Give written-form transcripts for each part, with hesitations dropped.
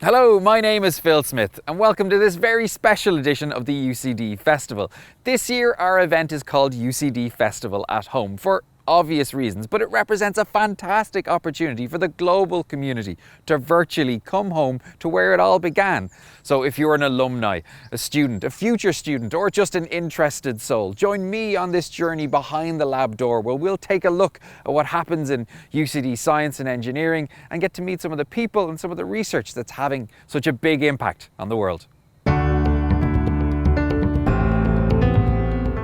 Hello, my name is Phil Smyth and welcome to this very special edition of the UCD Festival. This year our event is called UCD Festival at Home for obvious reasons, but it represents a fantastic opportunity for the global community to virtually come home to where it all began. So if you're an alumni, a student, a future student, or just an interested soul, join me on this journey behind the lab door where we'll take a look at what happens in UCD science and engineering and get to meet some of the people and some of the research that's having such a big impact on the world.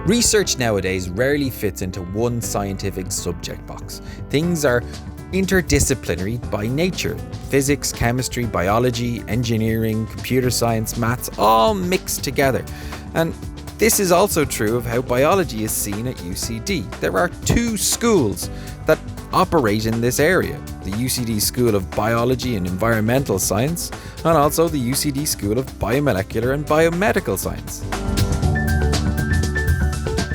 Research nowadays rarely fits into one scientific subject box. Things are interdisciplinary by nature. Physics, chemistry, biology, engineering, computer science, maths, all mixed together. And this is also true of how biology is seen at UCD. There are two schools that operate in this area. The UCD School of Biology and Environmental Science, and also the UCD School of Biomolecular and Biomedical Science.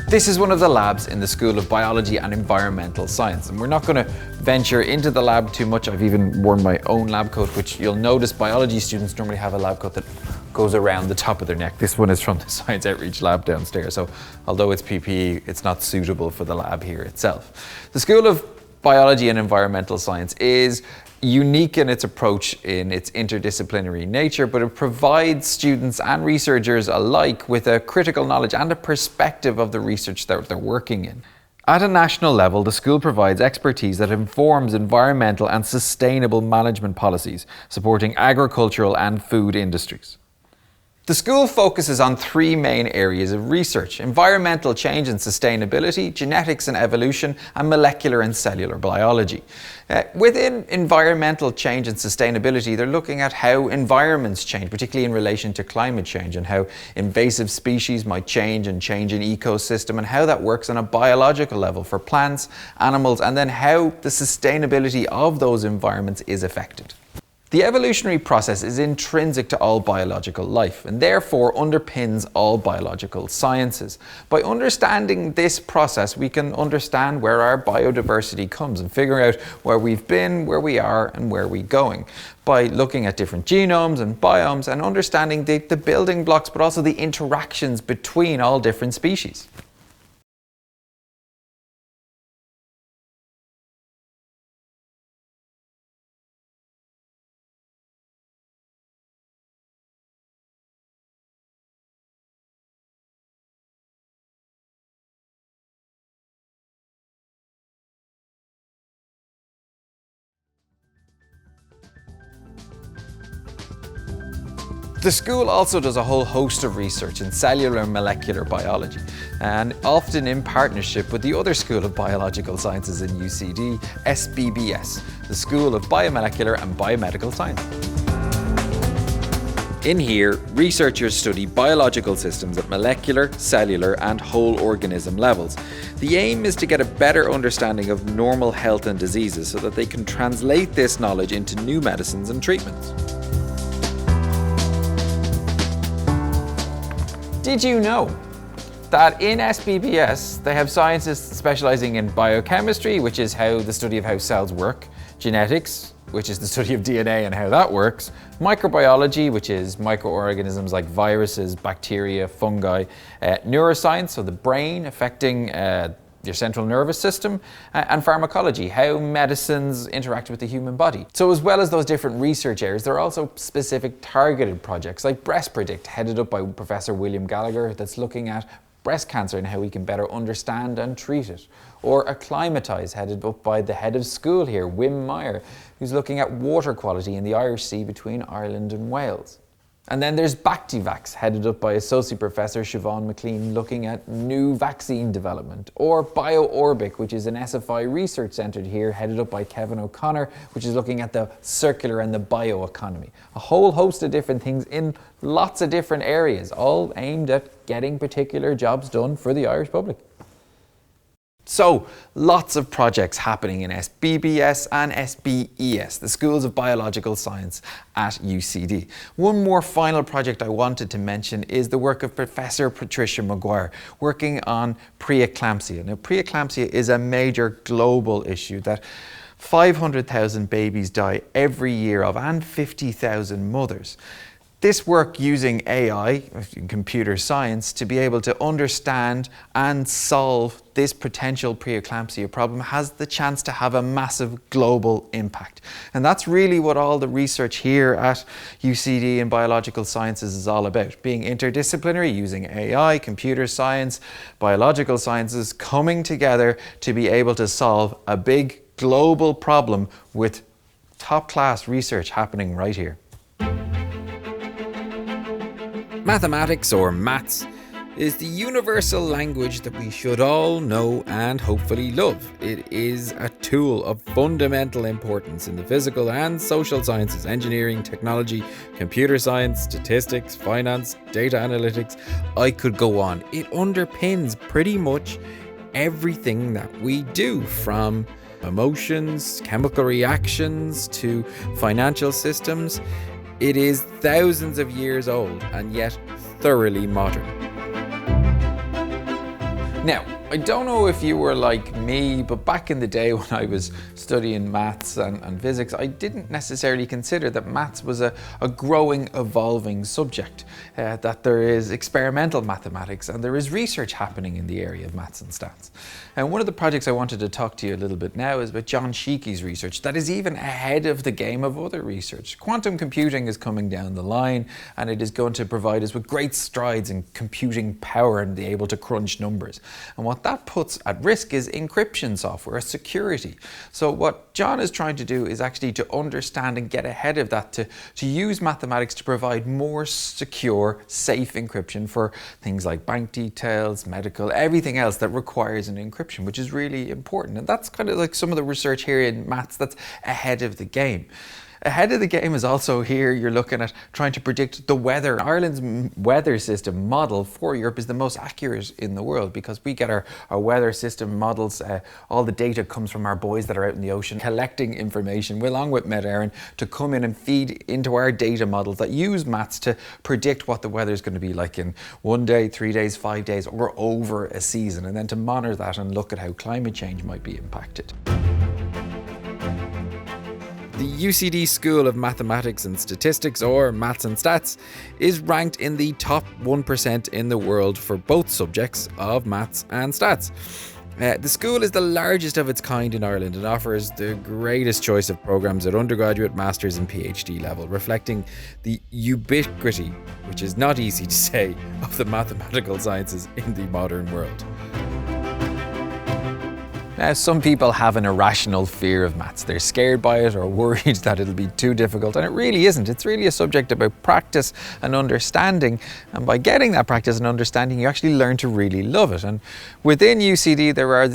This is one of the labs in the School of Biology and Environmental Science, and we're not going to venture into the lab too much. I've even worn my own lab coat, which you'll notice biology students normally have a lab coat that goes around the top of their neck. This one is from the Science Outreach lab downstairs, so although it's PPE, it's not suitable for the lab here itself. The School of Biology and Environmental Science is unique in its approach in its interdisciplinary nature, but it provides students and researchers alike with a critical knowledge and a perspective of the research that they're working in. At a national level, the school provides expertise that informs environmental and sustainable management policies, supporting agricultural and food industries. The school focuses on three main areas of research: environmental change and sustainability, genetics and evolution, and molecular and cellular biology. Within environmental change and sustainability, they're looking at how environments change, particularly in relation to climate change, and how invasive species might change an ecosystem, and how that works on a biological level for plants, animals, and then how the sustainability of those environments is affected. The evolutionary process is intrinsic to all biological life and therefore underpins all biological sciences. By understanding this process, we can understand where our biodiversity comes and figure out where we've been, where we are, and where we're going. By looking at different genomes and biomes and understanding the building blocks, but also the interactions between all different species. The school also does a whole host of research in cellular and molecular biology, and often in partnership with the other School of Biological Sciences in UCD, SBBS, the School of Biomolecular and Biomedical Science. In here, researchers study biological systems at molecular, cellular, and whole organism levels. The aim is to get a better understanding of normal health and diseases so that they can translate this knowledge into new medicines and treatments. Did you know that in SBBS they have scientists specializing in biochemistry, which is the study of how cells work, genetics, which is the study of DNA and how that works, microbiology, which is microorganisms like viruses, bacteria, fungi, neuroscience, so the brain affecting your central nervous system, and pharmacology, how medicines interact with the human body. So as well as those different research areas, there are also specific targeted projects like Breast Predict, headed up by Professor William Gallagher, that's looking at breast cancer and how we can better understand and treat it. Or Acclimatise, headed up by the head of school here, Wim Meyer, who's looking at water quality in the Irish Sea between Ireland and Wales. And then there's Bactivax, headed up by Associate Professor Siobhan McLean, looking at new vaccine development. Or BioOrbic, which is an SFI research centre here, headed up by Kevin O'Connor, which is looking at the circular and the bioeconomy. A whole host of different things in lots of different areas, all aimed at getting particular jobs done for the Irish public. So, lots of projects happening in SBBS and SBES, the Schools of Biological Science at UCD. One more final project I wanted to mention is the work of Professor Patricia Maguire, working on preeclampsia. Now, preeclampsia is a major global issue that 500,000 babies die every year of, and 50,000 mothers. This work using AI, computer science, to be able to understand and solve this potential preeclampsia problem has the chance to have a massive global impact. And that's really what all the research here at UCD in biological sciences is all about. Being interdisciplinary, using AI, computer science, biological sciences, coming together to be able to solve a big global problem with top-class research happening right here. Mathematics, or maths, is the universal language that we should all know and hopefully love. It is a tool of fundamental importance in the physical and social sciences, engineering, technology, computer science, statistics, finance, data analytics. I could go on. It underpins pretty much everything that we do, from emotions, chemical reactions, to financial systems. It is thousands of years old and yet thoroughly modern. Now, I don't know if you were like me, but back in the day when I was studying maths and physics, I didn't necessarily consider that maths was a growing, evolving subject, that there is experimental mathematics and there is research happening in the area of maths and stats. And one of the projects I wanted to talk to you a little bit now is about John Sheeky's research that is even ahead of the game of other research. Quantum computing is coming down the line, and it is going to provide us with great strides in computing power and be able to crunch numbers. And what that puts at risk is encryption software, security. So what John is trying to do is actually to understand and get ahead of that, to use mathematics to provide more secure, safe encryption for things like bank details, medical, everything else that requires an encryption, which is really important. And that's kind of like some of the research here in maths that's ahead of the game. Ahead of the game is also here, you're looking at trying to predict the weather. Ireland's weather system model for Europe is the most accurate in the world because we get our weather system models. All the data comes from our boys that are out in the ocean collecting information along with Met Éireann to come in and feed into our data models that use maths to predict what the weather is going to be like in 1 day, 3 days, 5 days, or over a season, and then to monitor that and look at how climate change might be impacted. The UCD School of Mathematics and Statistics, or Maths and Stats, is ranked in the top 1% in the world for both subjects of maths and stats. The school is the largest of its kind in Ireland and offers the greatest choice of programmes at undergraduate, master's and PhD level, reflecting the ubiquity, which is not easy to say, of the mathematical sciences in the modern world. Now, some people have an irrational fear of maths. They're scared by it or worried that it'll be too difficult, and it really isn't. It's really a subject about practice and understanding, and by getting that practice and understanding, you actually learn to really love it. And within UCD,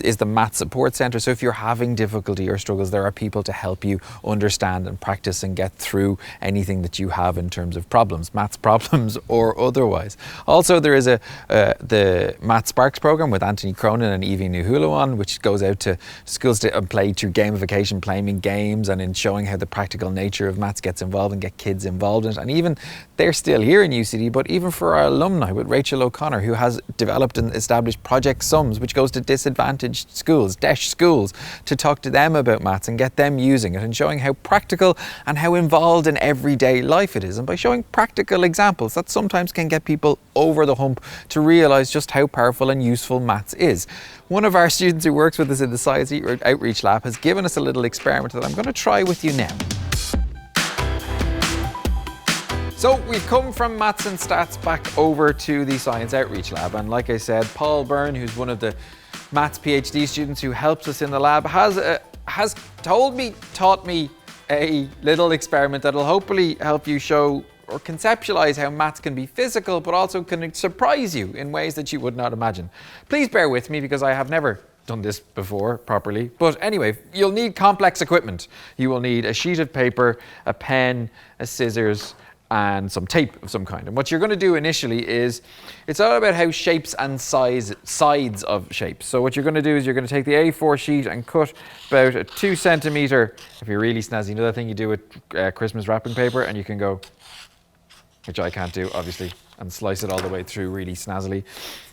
is the Maths Support Centre, so if you're having difficulty or struggles, there are people to help you understand and practice and get through anything that you have in terms of problems, maths problems or otherwise. Also, there is the Maths Sparks programme with Anthony Cronin and Evie Nuhulawan, which goes out to schools to play through gamification, playing games, and in showing how the practical nature of maths gets involved and get kids involved in it. And even they're still here in UCD, but even for our alumni with Rachel O'Connor, who has developed and established Project Sums, which goes to disadvantaged schools, DESH schools, to talk to them about maths and get them using it and showing how practical and how involved in everyday life it is. And by showing practical examples, that sometimes can get people over the hump to realise just how powerful and useful maths is. One of our students who works with us in the Science Outreach Lab has given us a little experiment that I'm going to try with you now. So we've come from maths and stats back over to the Science Outreach Lab, and like I said, Paul Byrne, who's one of the maths PhD students who helps us in the lab, has taught me a little experiment that'll hopefully help you show or conceptualize how maths can be physical, but also can surprise you in ways that you would not imagine. Please bear with me because I have never done this before properly. But anyway, you'll need complex equipment. You will need a sheet of paper, a pen, a scissors, and some tape of some kind. And what you're going to do initially is, it's all about how shapes and sides of shapes. So what you're going to do is you're going to take the A4 sheet and cut about a 2 centimeter, if you're really snazzy, you know that thing you do with Christmas wrapping paper, and you can go, which I can't do, obviously, and slice it all the way through really snazzily.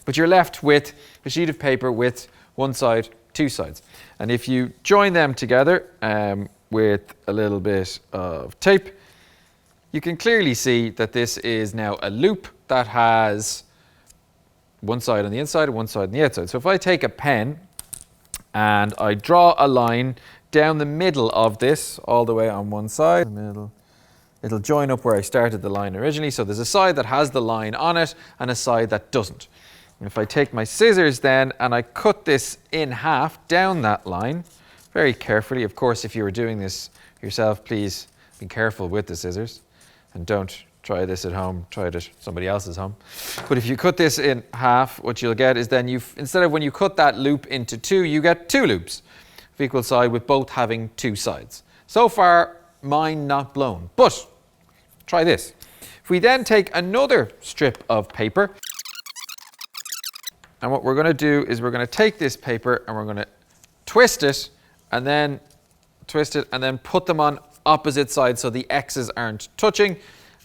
But you're left with a sheet of paper with one side, two sides. And if you join them together with a little bit of tape, you can clearly see that this is now a loop that has one side on the inside and one side on the outside. So if I take a pen and I draw a line down the middle of this, all the way on one side, it'll join up where I started the line originally. So there's a side that has the line on it and a side that doesn't. And if I take my scissors then and I cut this in half down that line, very carefully. Of course, if you were doing this yourself, please be careful with the scissors and don't try this at home, try it at somebody else's home. But if you cut this in half, what you'll get is then instead of when you cut that loop into two, you get two loops of equal side with both having two sides. So far, mind not blown. But try this. If we then take another strip of paper, and what we're going to do is we're going to take this paper and we're going to twist it and then twist it and then put them on opposite sides so the X's aren't touching.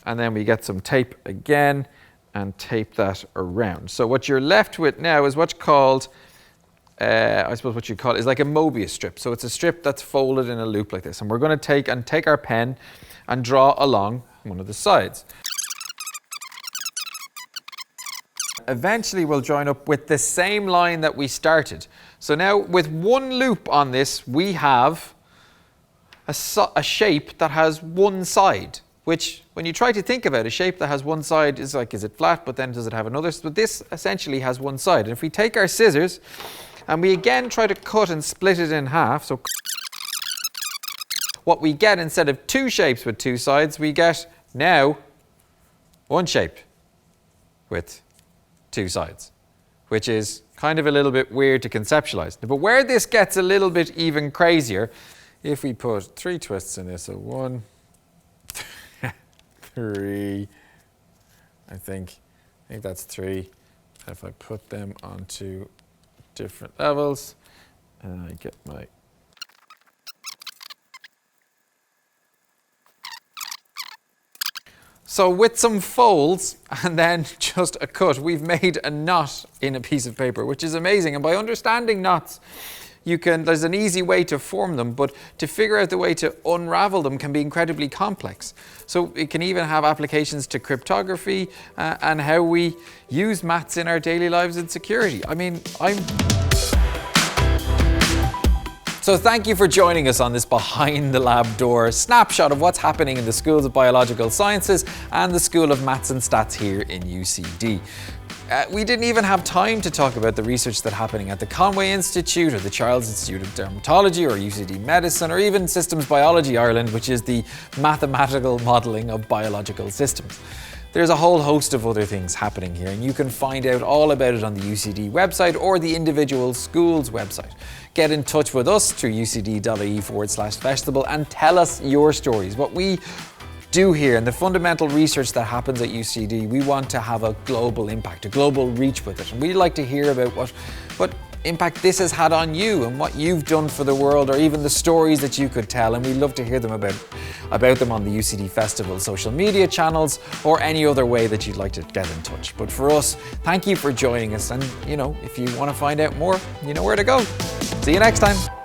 And then we get some tape again and tape that around. So what you're left with now is what's called, I suppose what you call it is like a Mobius strip. So it's a strip that's folded in a loop like this. And we're going to take our pen and draw along one of the sides. Eventually we'll join up with the same line that we started. So now with one loop on this, we have a shape that has one side, which when you try to think about a shape that has one side is like, is it flat, but then does it have another? But this essentially has one side. And if we take our scissors and we again try to cut and split it in half, so what we get instead of two shapes with two sides, we get now one shape with two sides, which is kind of a little bit weird to conceptualize. But where this gets a little bit even crazier, if we put three twists in this, so 1, 3, I think that's 3. If I put them onto different levels and I get my So with some folds and then just a cut, we've made a knot in a piece of paper, which is amazing. And by understanding knots, there's an easy way to form them, but to figure out the way to unravel them can be incredibly complex. So it can even have applications to cryptography and how we use maths in our daily lives and security. I mean, So thank you for joining us on this behind the lab door snapshot of what's happening in the schools of biological sciences and the School of Maths and Stats here in UCD. We didn't even have time to talk about the research that's happening at the Conway Institute or the Charles Institute of Dermatology or UCD Medicine or even Systems Biology Ireland, which is the mathematical modelling of biological systems. There's a whole host of other things happening here, and you can find out all about it on the UCD website or the individual school's website. Get in touch with us through ucd.ie/festival and tell us your stories. What we do here and the fundamental research that happens at UCD, we want to have a global impact, a global reach with it. And we'd like to hear about what impact this has had on you and what you've done for the world, or even the stories that you could tell. And we'd love to hear them about them on the UCD Festival social media channels or any other way that you'd like to get in touch. But for us, thank you for joining us. And if you want to find out more, you know where to go. See you next time.